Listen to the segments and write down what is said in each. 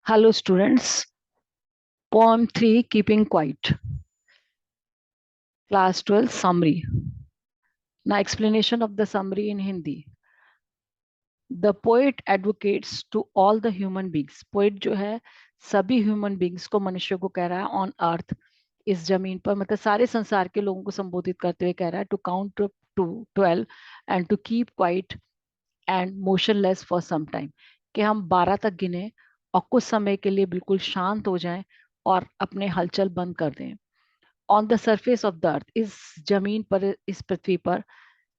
Hello students, poem 3 Keeping Quiet, class 12 summary. Now explanation of the summary in Hindi. The poet advocates to all the human beings. Poet जो है सभी human beings को मनुष्य को कह रहा है on earth इस जमीन पर मतलब सारे संसार के लोगों को संबोधित करते हुए कह रहा है to count to 12 and to keep quiet and motionless for some time कि हम 12 तक गिने और कुछ समय के लिए बिल्कुल शांत हो जाएं और अपने हलचल बंद कर दें on the surface of the earth इस जमीन पर इस पृथ्वी पर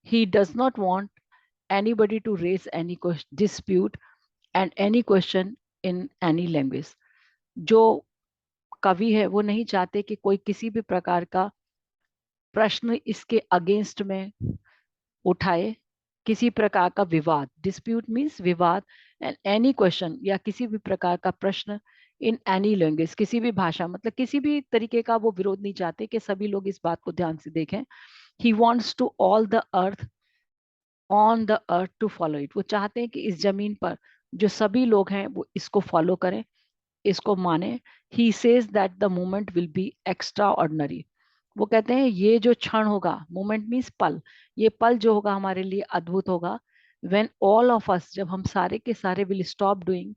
ही does not want anybody to raise any dispute and any question in any language जो कवि है वो नहीं चाहते कि कोई किसी भी प्रकार का प्रश्न इसके अगेंस्ट में उठाए किसी प्रकार का विवाद डिस्प्यूट मीन्स विवाद एंड एनी क्वेश्चन या किसी भी प्रकार का प्रश्न इन एनी लैंग्वेज किसी भी भाषा मतलब किसी भी तरीके का वो विरोध नहीं चाहते कि सभी लोग इस बात को ध्यान से देखें he wants to all the earth on the earth to follow it वो चाहते हैं कि इस जमीन पर जो सभी लोग हैं वो इसको फॉलो करें इसको माने he says that the moment will be extra ordinary वो कहते हैं ये जो क्षण होगा मोमेंट मीन्स पल ये पल जो होगा हमारे लिए अद्भुत होगा व्हेन ऑल ऑफ अस जब हम सारे के सारे will stop doing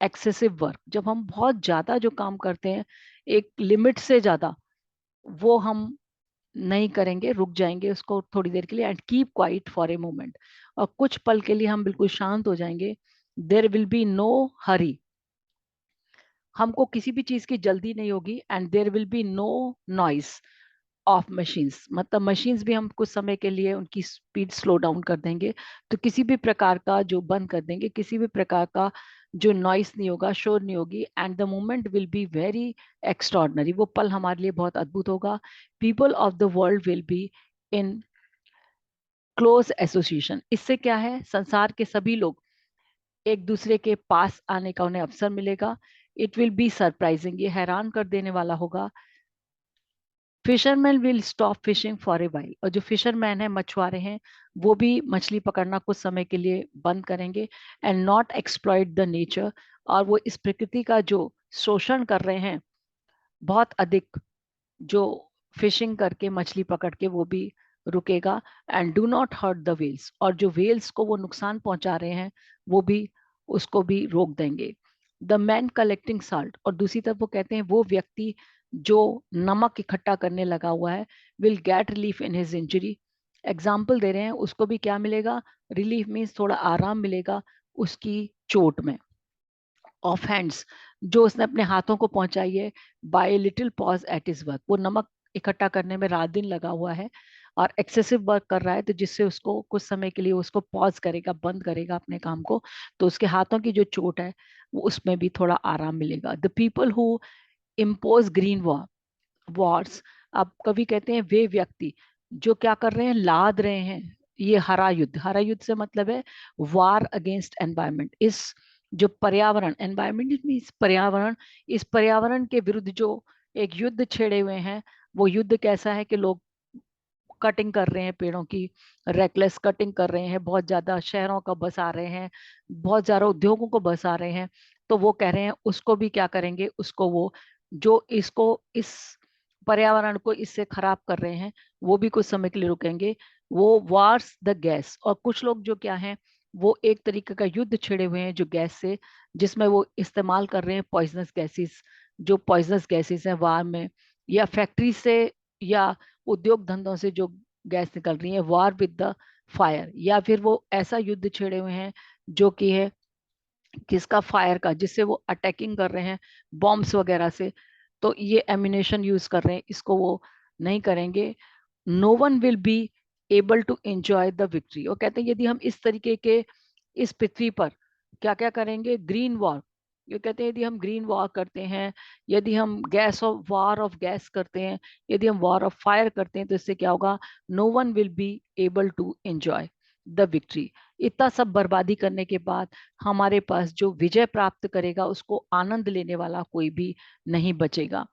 excessive work जब हम बहुत ज्यादा जो काम करते हैं एक लिमिट से ज्यादा वो हम नहीं करेंगे रुक जाएंगे उसको थोड़ी देर के लिए and keep quiet for a moment और कुछ पल के लिए हम बिल्कुल शांत हो जाएंगे there will be no hurry हमको किसी भी चीज की जल्दी नहीं होगी and there will be no noise of machines मतलब मशीन्स भी हम कुछ समय के लिए उनकी स्पीड स्लो डाउन कर देंगे तो किसी भी प्रकार का जो बंद कर देंगे किसी भी प्रकार का जो नॉइस नहीं होगा शोर नहीं होगी and the moment will be very extraordinary वो पल हमारे लिए बहुत अद्भुत होगा people of the world will be in close association इससे क्या है संसार के सभी लोग एक दूसरे के पास आने का उन्हें अवसर मिलेगा इट विल बी सरप्राइजिंग ये हैरान कर देने वाला होगा fisherman will stop fishing for a while और जो फिशरमैन है मछुआरे हैं वो भी मछली पकड़ना कुछ समय के लिए बंद करेंगे and not exploit the nature और वो इस प्रकृति का जो शोषण कर रहे हैं बहुत अधिक जो फिशिंग करके मछली पकड़ के वो भी रुकेगा and do not hurt the whales और जो वेल्स को वो नुकसान पहुंचा रहे हैं वो भी उसको भी रोक देंगे द मैन कलेक्टिंग साल्ट और दूसरी तरफ वो कहते हैं वो व्यक्ति जो नमक इकट्ठा करने लगा हुआ है will get relief in his injury example दे रहे हैं उसको भी क्या मिलेगा रिलीफ मीन्स थोड़ा आराम मिलेगा उसकी चोट में ऑफ हैंड्स जो उसने अपने हाथों को पहुंचाई है by little pause at his work वो नमक इकट्ठा करने में रात दिन लगा हुआ है और एक्सेसिव वर्क कर रहा है तो जिससे उसको कुछ समय के लिए उसको पॉज करेगा बंद करेगा अपने काम को तो उसके हाथों की जो चोट है वो उसमें भी थोड़ा आराम मिलेगा the people who impose green Wars अब कवि कहते हैं वे व्यक्ति जो क्या कर रहे हैं लाद रहे हैं ये हरा युद्ध से मतलब है वार अगेंस्ट एनवायरमेंट इस जो पर्यावरण एनवायरमेंट मीन्स पर्यावरण इस पर्यावरण के विरुद्ध जो एक युद्ध छेड़े हुए हैं वो युद्ध कैसा है कि लोग कटिंग कर रहे हैं पेड़ों की रेकलेस कटिंग कर रहे हैं बहुत ज्यादा शहरों का बसा रहे हैं बहुत ज्यादा उद्योगों को बसा रहे हैं तो वो कह रहे हैं उसको भी क्या करेंगे उसको वो जो इसको इस पर्यावरण को इससे खराब कर रहे हैं वो भी कुछ समय के लिए रुकेंगे वो वार्स द गैस और कुछ लोग जो क्या हैं वो एक तरीके का युद्ध छिड़े हुए हैं जो गैस से जिसमें वो इस्तेमाल कर रहे हैं पॉइजनस गैसेस जो पॉइजनस गैसेस हैं वार में या फैक्ट्री से या उद्योग धंधों से जो गैस निकल रही है वार विद द फायर या फिर वो ऐसा युद्ध छेड़े हुए हैं जो कि है किसका फायर का जिससे वो अटैकिंग कर रहे हैं बॉम्ब्स वगैरह से तो ये एम्यूनेशन यूज कर रहे हैं इसको वो नहीं करेंगे no one will be able to enjoy the victory और कहते हैं यदि हम इस तरीके के इस पृथ्वी पर क्या क्या करेंगे ग्रीन वॉर ये कहते हैं यदि हम ग्रीन वॉर करते हैं यदि हम gas of war of gas करते हैं यदि हम वॉर ऑफ फायर करते हैं तो इससे क्या होगा no one will be able to enjoy the victory इतना सब बर्बादी करने के बाद हमारे पास जो विजय प्राप्त करेगा उसको आनंद लेने वाला कोई भी नहीं बचेगा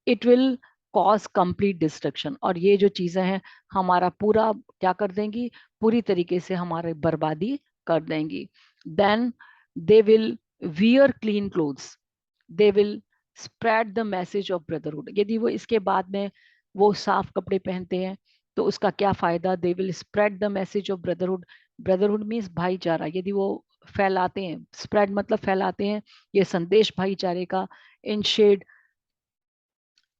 it will cause complete destruction और ये जो चीजें हैं हमारा पूरा क्या कर देंगी पूरी तरीके से हमारे बर्बादी कर देंगी then they will wear clean clothes they will spread the message of brotherhood. यदि वो इसके बाद में वो साफ कपड़े पहनते हैं तो उसका क्या फायदा? दे will spread the message of brotherhood. Brotherhood means भाईचारा। यदि वो फैलाते हैं, स्प्रेड मतलब फैलाते हैं ये संदेश भाईचारे का, in shade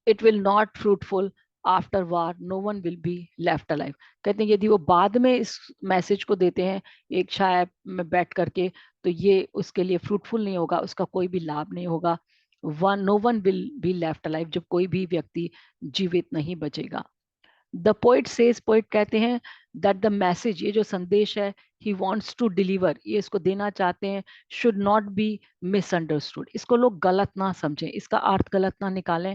it will not fruitful after war, no one will be left alive. कहते हैं यदि वो बाद में इस मैसेज को देते हैं एक छाया में बैठ करके, तो ये उसके लिए फ्रूटफुल नहीं होगा, उसका कोई भी लाभ नहीं होगा। No one will be left alive, जब कोई भी व्यक्ति जीवित नहीं बचेगा। द पोइट सेज, पोइट कहते हैं दैट द मैसेज, ये जो संदेश है, ही वॉन्ट्स टू डिलीवर, ये इसको देना चाहते हैं, शुड नॉट बी मिसअंडरस्टूड, इसको लोग गलत ना समझें, इसका अर्थ गलत ना निकालें।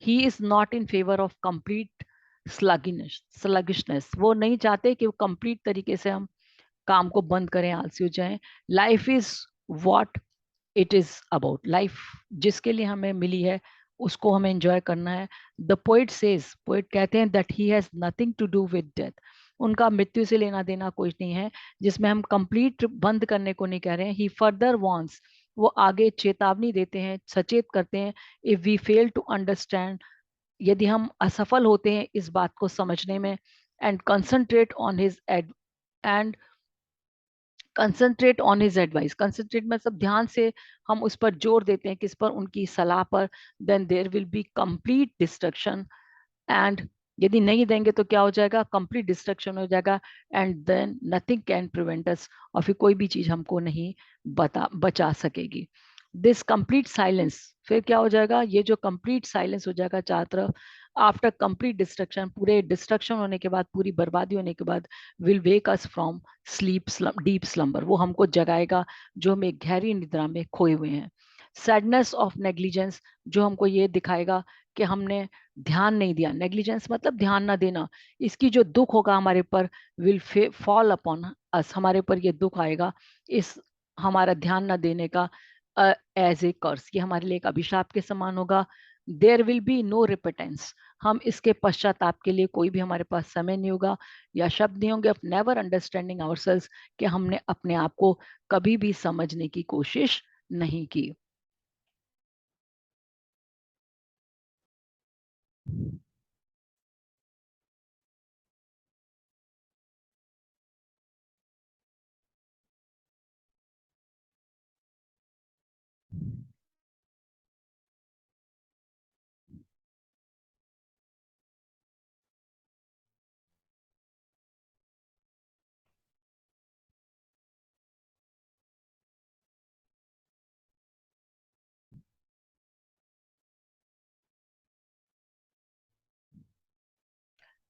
He is not in favour of complete sluggishness, वो नहीं चाहते कि वो कंप्लीट तरीके से हम काम को बंद करें, आलसी हो जाएं। Life is what it is about, life जिसके लिए हमें मिली है उसको हमें एंजॉय करना है। द पोइट सेज, पोइट कहते हैं that he has nothing to do with death, उनका मृत्यु से लेना देना कुछ नहीं है, जिसमें हम कंप्लीट बंद करने को नहीं कह रहे हैं। ही फर्दर वॉन्ट्स, वो आगे चेतावनी देते हैं, सचेत करते हैं, if we fail to understand, यदि हम असफल होते हैं इस बात को समझने में, and concentrate on his and concentrate on his advice, concentrate मतलब ध्यान से हम उस पर जोर देते हैं, किस पर? उनकी सलाह पर, then there will be complete destruction. And यदि नहीं देंगे तो क्या हो जाएगा? कंप्लीट डिस्ट्रक्शन हो जाएगा। And then nothing can prevent us, और फिर कोई भी चीज हमको नहीं बचा सकेगी। दिस कंप्लीट साइलेंस, फिर क्या हो जाएगा? ये जो कंप्लीट साइलेंस हो जाएगा चारों तरफ, आफ्टर कंप्लीट डिस्ट्रक्शन, पूरे डिस्ट्रक्शन होने के बाद, पूरी बर्बादी होने के बाद, will wake us from sleep, deep slumber, वो हमको जगाएगा जो हम एक गहरी निद्रा में खोए हुए हैं। सैडनेस ऑफ नेग्लिजेंस, जो हमको ये दिखाएगा कि हमने ध्यान नहीं दिया, नेग्लिजेंस मतलब ध्यान ना देना, इसकी जो दुख होगा हमारे पर, विल फॉल अपॉन अस, हमारे ऊपर ये दुख आएगा इस हमारा ध्यान ना देने का, एज ए कर्स, ये हमारे लिए एक अभिशाप के समान होगा। देयर विल बी नो रिपेटेंस, हम इसके पश्चाताप के लिए कोई भी हमारे पास समय नहीं होगा या शब्द नहीं होंगे, ऑफ नेवर अंडरस्टैंडिंग आवरसेल्व्स, कि हमने अपने आप को कभी भी समझने की कोशिश नहीं की।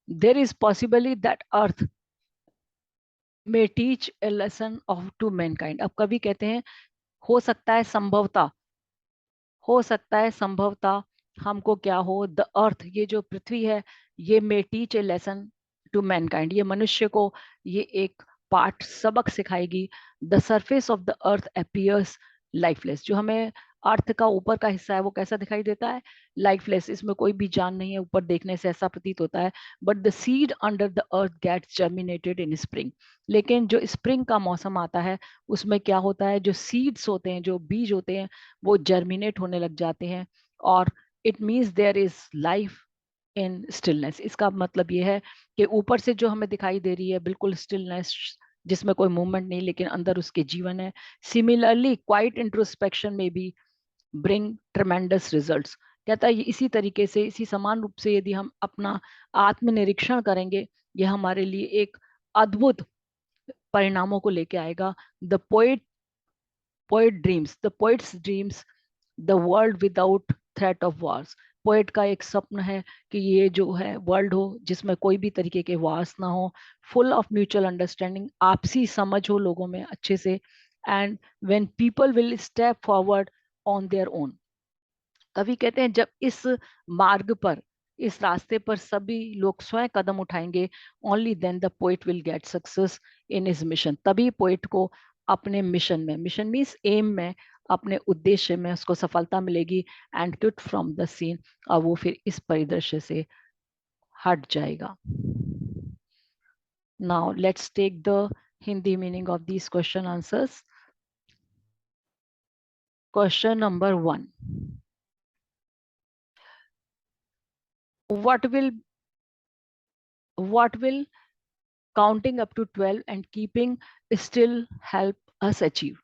There is possibly that earth may teach a lesson of to mankind। अब कभी कहते हैं हो सकता है, संभवता, हो सकता है संभवतः हमको क्या हो, द अर्थ, ये जो पृथ्वी है, ये may teach a lesson to mankind, ये मनुष्य को ये एक पाठ, सबक सिखाएगी। The surface of the earth appears lifeless, जो हमें अर्थ का ऊपर का हिस्सा है वो कैसा दिखाई देता है? लाइफलेस, इसमें कोई भी जान नहीं है, ऊपर देखने से ऐसा प्रतीत होता है। But the seed under the earth gets germinated in spring, लेकिन जो स्प्रिंग का मौसम आता है उसमें क्या होता है? जो सीड्स होते हैं, जो बीज होते हैं, वो जर्मिनेट होने लग जाते हैं, और it means there is life in stillness. इसका मतलब ये है कि ऊपर से जो हमें दिखाई दे रही है बिल्कुल स्टिलनेस, जिसमें कोई मूवमेंट नहीं, लेकिन अंदर उसके जीवन है। सिमिलरली क्वाइट इंट्रोस्पेक्शन में भी ब्रिंग ट्रमेंडस रिजल्ट्स, कहता है इसी तरीके से, इसी समान रूप से यदि हम अपना आत्मनिरीक्षण करेंगे, यह हमारे लिए एक अद्भुत परिणामों को लेके आएगा। The poets dreams the world without threat of wars, poet का एक स्वप्न है कि ये जो है वर्ल्ड हो जिसमें कोई भी तरीके के वार्स ना हो, फुल ऑफ म्यूचुअल अंडरस्टैंडिंग, आपसी समझ हो लोगों में अच्छे से, and when people will step forward on their own. कवि कहते हैं जब इस मार्ग पर, इस रास्ते पर सभी लोग स्वयं कदम उठाएंगे, only then the poet will get success in his mission, तभी पोइट को अपने मिशन में, मिशन मीन्स एम में, अपने उद्देश्य में उसको सफलता मिलेगी। And quit from the scene, और वो फिर इस परिदृश्य से हट जाएगा। Now let's take the Hindi meaning of these question answers. Question number 1, what will counting up to 12 and keeping still help us achieve?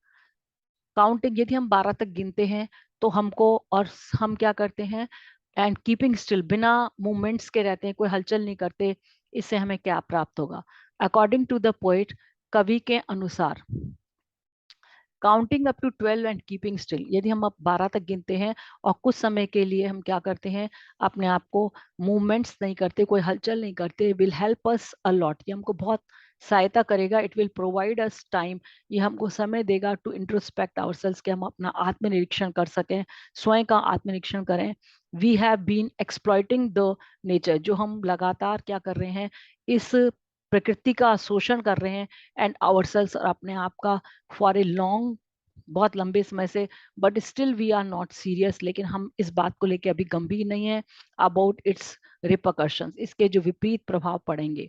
Counting, यदि हम 12 तक गिनते हैं तो हमको, और हम क्या करते हैं, एंड कीपिंग स्टिल, बिना मूवमेंट्स के रहते हैं, कोई हलचल नहीं करते, इससे हमें क्या प्राप्त होगा? अकॉर्डिंग टू द पोएट, कवि के अनुसार, counting up to 12 and keeping still, यदि हम अब 12 तक गिनते हैं और कुछ समय के लिए हम क्या करते हैं, अपने आप को मूवमेंट्स नहीं करते, कोई हलचल नहीं करते, will help us a lot, ये हमको बहुत सहायता करेगा। It will provide us time, ये हमको समय देगा टू इंट्रोस्पेक्ट आवरसेल्व्स, कि हम अपना आत्मनिरीक्षण कर सकें, स्वयं का आत्मनिरीक्षण करें। We have been exploiting the nature, जो हम लगातार क्या कर रहे हैं, इस प्रकृति का शोषण कर रहे हैं, एंड आवरसेल्व्स, और अपने आप का, फॉर ए लॉन्ग, बहुत लंबे समय से, but still we are not serious, लेकिन हम इस बात को लेकर अभी गंभीर नहीं है अबाउट इट्स रिपरकशंस, इसके जो विपरीत प्रभाव पड़ेंगे।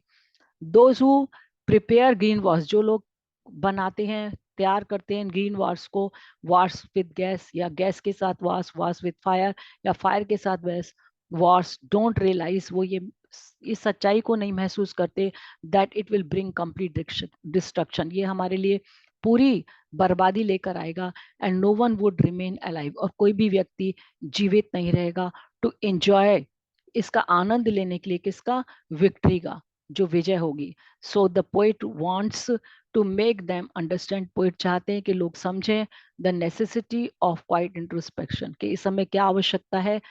Those who prepare green wars, जो लोग बनाते हैं, तैयार करते हैं ग्रीन वॉर्स को, वॉर्स विद गैस, या गैस के साथ वॉर्स, वॉर्स विद फायर, या फायर के साथ वॉर्स, वॉर्स डोंट रियलाइज, वो ये इस सच्चाई को नहीं महसूस करते, that it will bring complete destruction, ये हमारे लिए पूरी बर्बादी लेकर आएगा, and no one would remain alive, और कोई भी व्यक्ति जीवित नहीं रहेगा टू एंजॉय, इसका आनंद लेने के लिए, किसका? विक्ट्री का, जो विजय होगी। So the poet wants to make them understand, poet चाहते हैं कि लोग समझें the necessity of quiet introspection, कि इस समय क्या आवश्यकता है,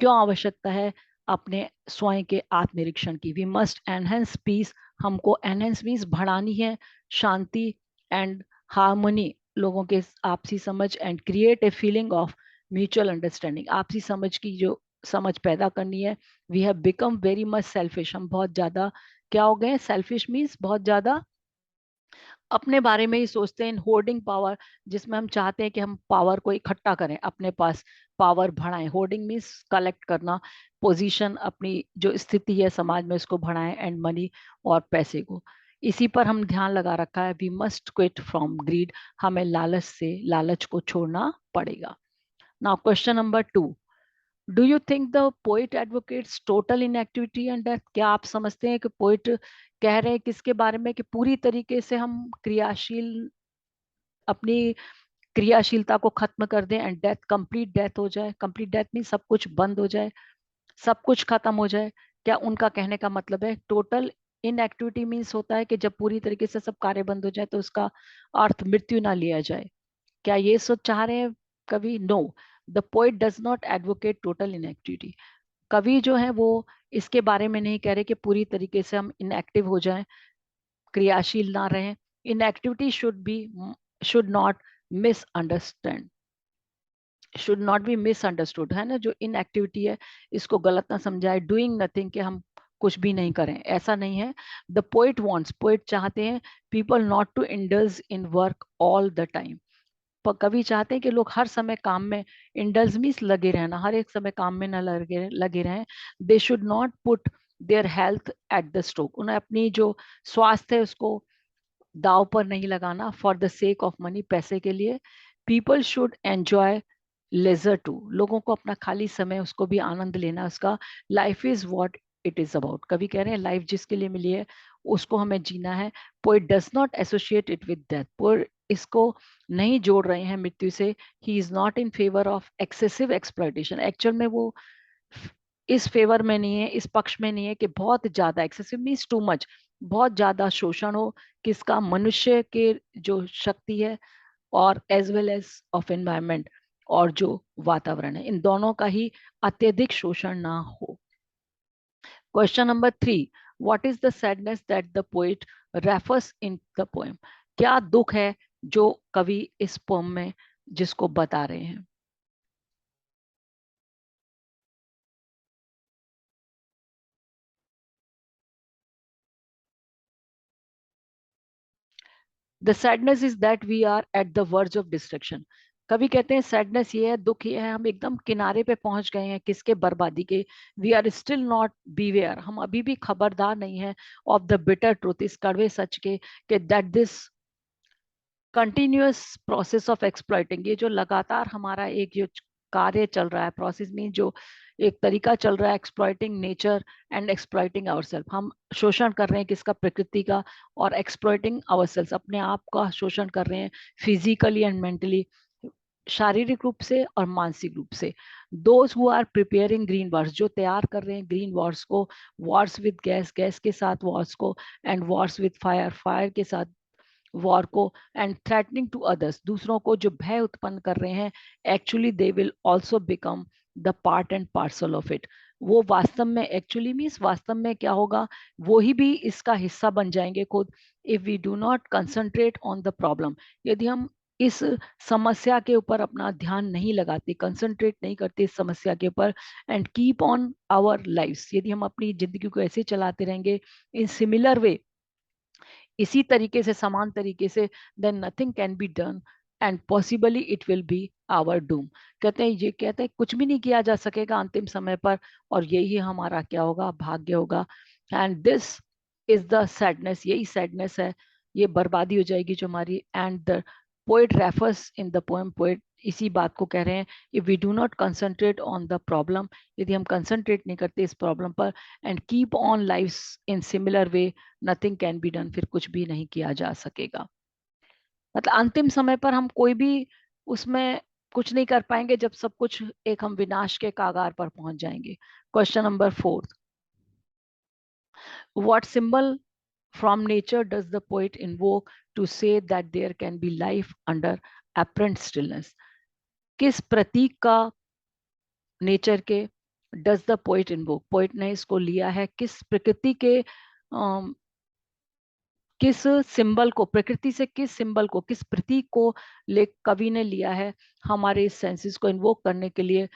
क्यों आवश्यकता है अपने स्वयं के आत्मनिरीक्षण की। वी मस्ट एनहेंस पीस, हमको एनहेंस मीन्स बढ़ानी है शांति, एंड हार्मोनी, लोगों के आपसी समझ, and create a feeling of mutual understanding, आपसी समझ की जो समझ पैदा करनी है। We have become very much selfish, हम बहुत ज्यादा क्या हो गए? सेल्फिश मीन्स बहुत ज्यादा अपने बारे में ही सोचते हैं। होर्डिंग पावर, जिसमें हम चाहते हैं कि हम पावर को इकट्ठा करें, अपने पास पावर बढ़ाएं। होर्डिंग मीन्स कलेक्ट करना, पोजीशन, अपनी जो स्थिति है समाज में उसको बढ़ाएं, एंड मनी, और पैसे को। इसी पर हम ध्यान लगा रखा है। We must quit from greed, हमें लालच से, लालच को छोड़ना पड़ेगा। Now question number 2, do you think the poet advocates total inactivity and death? क्या आप समझते हैं कि पोइट कह रहे हैं किसके बारे में, कि पूरी तरीके से हम क्रियाशील, अपनी क्रियाशीलता को खत्म कर दें, एंड डेथ, कंप्लीट डेथ हो जाए? कंप्लीट डेथ मीन सब कुछ बंद हो जाए, सब कुछ खत्म हो जाए, क्या उनका कहने का मतलब है? टोटल इनएक्टिविटी मीन्स होता है कि जब पूरी तरीके से सब कार्य बंद हो जाए, तो उसका अर्थ मृत्यु ना लिया जाए। क्या ये सोच चाह रहे हैं कवि? No, the poet does not advocate total inactivity. कवि जो है वो इसके बारे में नहीं कह रहे कि पूरी तरीके से हम इनएक्टिव हो जाएं, क्रियाशील ना रहें। Inactivity should not misunderstand, should not be misunderstood, है ना? जो इनएक्टिविटी है, इसको गलत ना समझाए। डूइंग नथिंग, कि हम कुछ भी नहीं करें, ऐसा नहीं है। द पोइट वांट्स, पोइट चाहते हैं, people not to indulge in work all the time, कवि चाहते हैं कि लोग हर समय काम में, इंडल्ज मीन्स लगे रहना, हर एक समय काम में न लगे लगे रहें। They should not put their health at the stroke, उन्हें अपनी जो स्वास्थ्य है उसको दाव पर नहीं लगाना, for the sake of money, पैसे के लिए। People should enjoy leisure too, लोगों को अपना खाली समय, उसको भी आनंद लेना उसका। Life is what it is about, कभी कह रहे हैं लाइफ जिसके लिए मिली है उसको हमें जीना है। Poet does not associate it with death, poet इसको नहीं जोड़ रहे हैं मृत्यु से। He is not in favour of excessive exploitation, actual में वो इस फेवर में नहीं है, इस पक्ष में नहीं है कि बहुत ज्यादा, एक्सेसिव मीन्स टू मच, बहुत ज्यादा शोषण हो, किसका? मनुष्य के जो शक्ति है, और as well as of environment, और जो वातावरण है, इन दोनों का ही अत्यधिक शोषण ना हो। Question number 3, what is the sadness that the poet refers in the poem? क्या दुख है जो कवि इस पोएम में जिसको बता रहे हैं? The sadness is that we are at the verge of destruction. कभी कहते हैं सैडनेस ये है, दुख ये है, हम एकदम किनारे पे पहुंच गए हैं, किसके? बर्बादी के। We are still not beware, हम अभी भी खबरदार नहीं है ऑफ द बिटर ट्रूथ, इस कड़वे सच के, कि that this continuous process of exploiting, ये जो लगातार हमारा एक जो कार्य चल रहा है, प्रोसेस मीन जो एक तरीका चल रहा है, exploiting nature and exploiting ourself. हम शोषण कर रहे हैं किसका? प्रकृति का, और एक्सप्लॉइटिंग आवरसेल्फ, अपने आप का शोषण कर रहे हैं फिजिकली एंड मेंटली, शारीरिक रूप से और मानसिक रूप से। Those who are preparing green wars, जो तैयार कर रहे हैं ग्रीन वॉर्स को, वॉर्स विद गैस, गैस के साथ वॉर्स को, and wars with fire, fire के साथ वॉर को, एंड थ्रेटनिंग टू अदर्स, दूसरों को जो भय उत्पन्न कर रहे हैं, actually they will also become the part and parcel of it. वो वास्तव में, एक्चुअली मीन्स वास्तव में क्या होगा, वो ही भी इसका हिस्सा बन जाएंगे खुद। If we do not concentrate on the problem, यदि हम इस समस्या के ऊपर अपना ध्यान नहीं लगाते, कंसंट्रेट नहीं करते इस समस्या के ऊपर, and keep on our lifes, यदि हम अपनी जिंदगी को ऐसे चलाते रहेंगे इन सिमिलर वे, इसी तरीके से, समान तरीके से, then nothing can be done and possibly it will be our doom. कहते हैं, ये कहते हैं कुछ भी नहीं किया जा सकेगा अंतिम समय पर, और यही हमारा क्या होगा? भाग्य होगा। And this is the sadness, यही सैडनेस है, ये बर्बादी हो जाएगी जो हमारी। And the poet refers in the poem, poet इसी बात को कह रहे हैं, if we do not concentrate on the problem, यदि हम कंसंट्रेट नहीं करते इस प्रॉब्लम पर, and keep on life in similar way, nothing can be done, फिर कुछ भी नहीं किया जा सकेगा। मतलब अंतिम समय पर हम कोई भी उसमें कुछ नहीं कर पाएंगे, जब सब कुछ एक हम विनाश के कागार पर पहुंच जाएंगे। Question number 4, what symbol from nature does the poet invoke to say that there can be life under apparent stillness? किस प्रतीक का नेचर के does the poet invoke, poet ने इसको लिया है, किस प्रकृति के किस सिंबल को, प्रकृति से किस सिंबल को, किस प्रतीक को ले कवि ने लिया है हमारे सेंसेस को इन्वोक करने के लिए,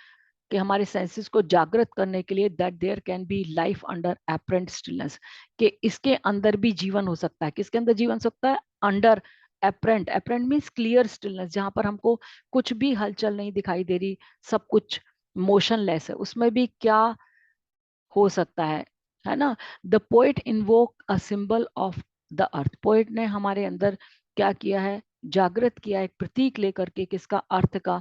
कि हमारे सेंसेस को जागृत करने के लिए, that there can be life under apparent stillness, कि इसके अंदर भी जीवन हो सकता है। किसके अंदर जीवन हो सकता है? Under apparent, apparent means clear stillness, जहां पर हमको कुछ भी हलचल नहीं दिखाई दे रही, सब कुछ मोशनलेस है, उसमें भी क्या हो सकता है ना? The poet invoke a symbol of the earth, poet ने हमारे अंदर क्या किया है? जागृत किया, एक प्रतीक लेकर के, किसका? अर्थ का,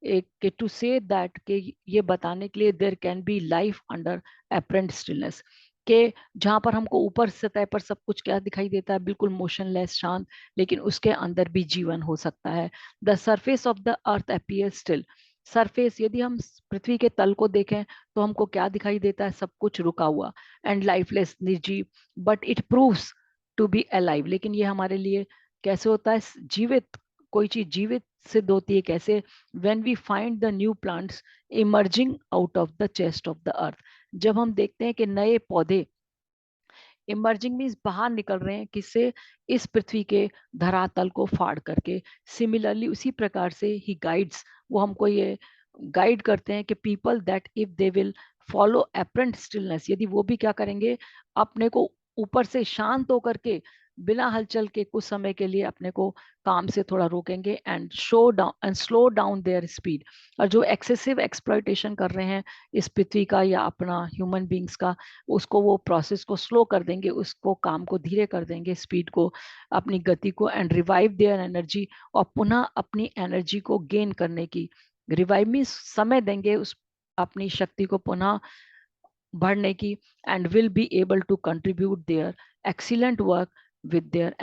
एक टू से दैट, के ये बताने के लिए, there can be life under apparent stillness, के जहां पर हमको ऊपर सतह पर सब कुछ क्या दिखाई देता है? बिल्कुल मोशनलेस, शांत, लेकिन उसके अंदर भी जीवन हो सकता है। The surface of the earth appear still, surface, यदि हम पृथ्वी के तल को देखें तो हमको क्या दिखाई देता है? सब कुछ रुका हुआ एंड लाइफलेस, निर्जीव, but it proves to be alive, लेकिन ये हमारे लिए कैसे होता है? जीवित, कोई चीज जीवित सिद्ध होती है कैसे? When we find the new plants emerging out of the chest of the earth, जब हम देखते हैं कि नए पौधे, इमर्जिंग मीन्स बाहर निकल रहे हैं, किससे? इस पृथ्वी के धरातल को फाड़ करके। सिमिलरली उसी प्रकार से ही गाइड्स, वो हमको ये गाइड करते हैं कि people that if they will follow apparent stillness, यदि वो भी क्या करेंगे? अपने को ऊपर से शांत होकर के, बिना हलचल के, कुछ समय के लिए अपने को काम से थोड़ा रोकेंगे, and show down and slow down there speed, और जो एक्सेसिव एक्सप्लॉइटेशन कर रहे हैं इस पृथ्वी का या अपना ह्यूमन बींग्स का, उसको वो प्रोसेस को स्लो कर देंगे, उसको काम को धीरे कर देंगे, स्पीड को, अपनी गति को, एंड रिवाइव देयर एनर्जी, और पुनः अपनी एनर्जी को गेन करने की, रिवाइव मीन्स समय देंगे उस अपनी शक्ति को पुनः बढ़ने की, and will be able to contribute their excellent work with their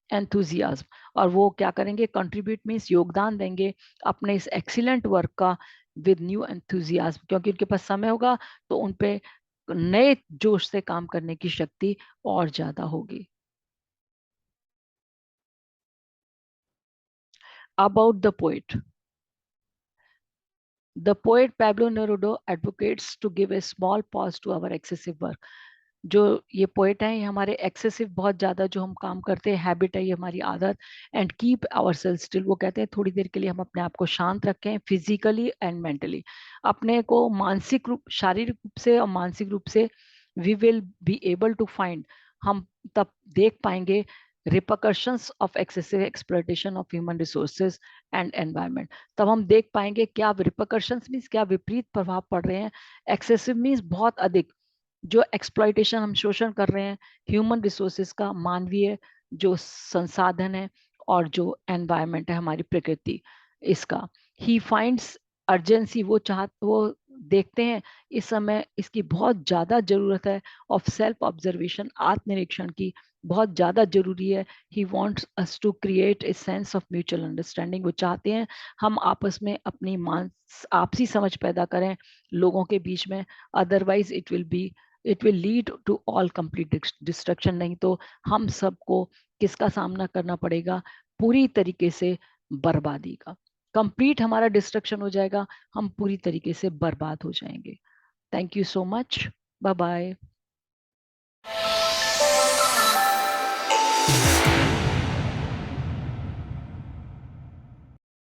enthusiasm, और वो क्या करेंगे? कंट्रीब्यूट मीन्स योगदान देंगे अपने इस एक्सीलेंट वर्क का विद न्यू एंथुजियाज्म, क्योंकि उनके पास समय होगा तो उन पे नए जोश से काम करने की शक्ति और ज्यादा होगी। About the poet, the poet Pablo Neruda advocates to give a small pause to our excessive work. जो ये पोएट है, ये हमारे एक्सेसिव, बहुत ज्यादा जो हम काम करते हैं, हैबिट है ये हमारी आदत, and keep our self still, वो कहते हैं थोड़ी देर के लिए हम अपने आप को शांत रखें, फिजिकली एंड मेंटली, अपने को मानसिक रूप, शारीरिक रूप से और मानसिक रूप से, we will be able to find, हम तब देख पाएंगे repercussions of excessive exploitation of human resources and environment, तब हम देख पाएंगे क्या रिपरकशंस मीन्स, क्या विपरीत प्रभाव पड़ रहे हैं। एक्सेसिव मीन्स बहुत अधिक, जो एक्सप्लॉइटेशन हम शोषण कर रहे हैं ह्यूमन रिसोर्सेज का, मानवीय जो संसाधन है, और जो एनवायरनमेंट है, हमारी प्रकृति, इसका। ही फाइंड्स अर्जेंसी, वो देखते हैं इस समय इसकी बहुत ज्यादा जरूरत है, ऑफ सेल्फ ऑब्जर्वेशन, आत्मनिरीक्षण की बहुत ज्यादा जरूरी है। He wants us to create a sense of mutual understanding, वो चाहते हैं हम आपस में अपनी आपसी समझ पैदा करें लोगों के बीच में। Otherwise it will lead to all complete destruction. नहीं तो हम सबको किसका सामना करना पड़ेगा? पूरी तरीके से बर्बादी का। कंप्लीट हमारा डिस्ट्रक्शन हो जाएगा, हम पूरी तरीके से बर्बाद हो जाएंगे। Thank you so much. Bye bye.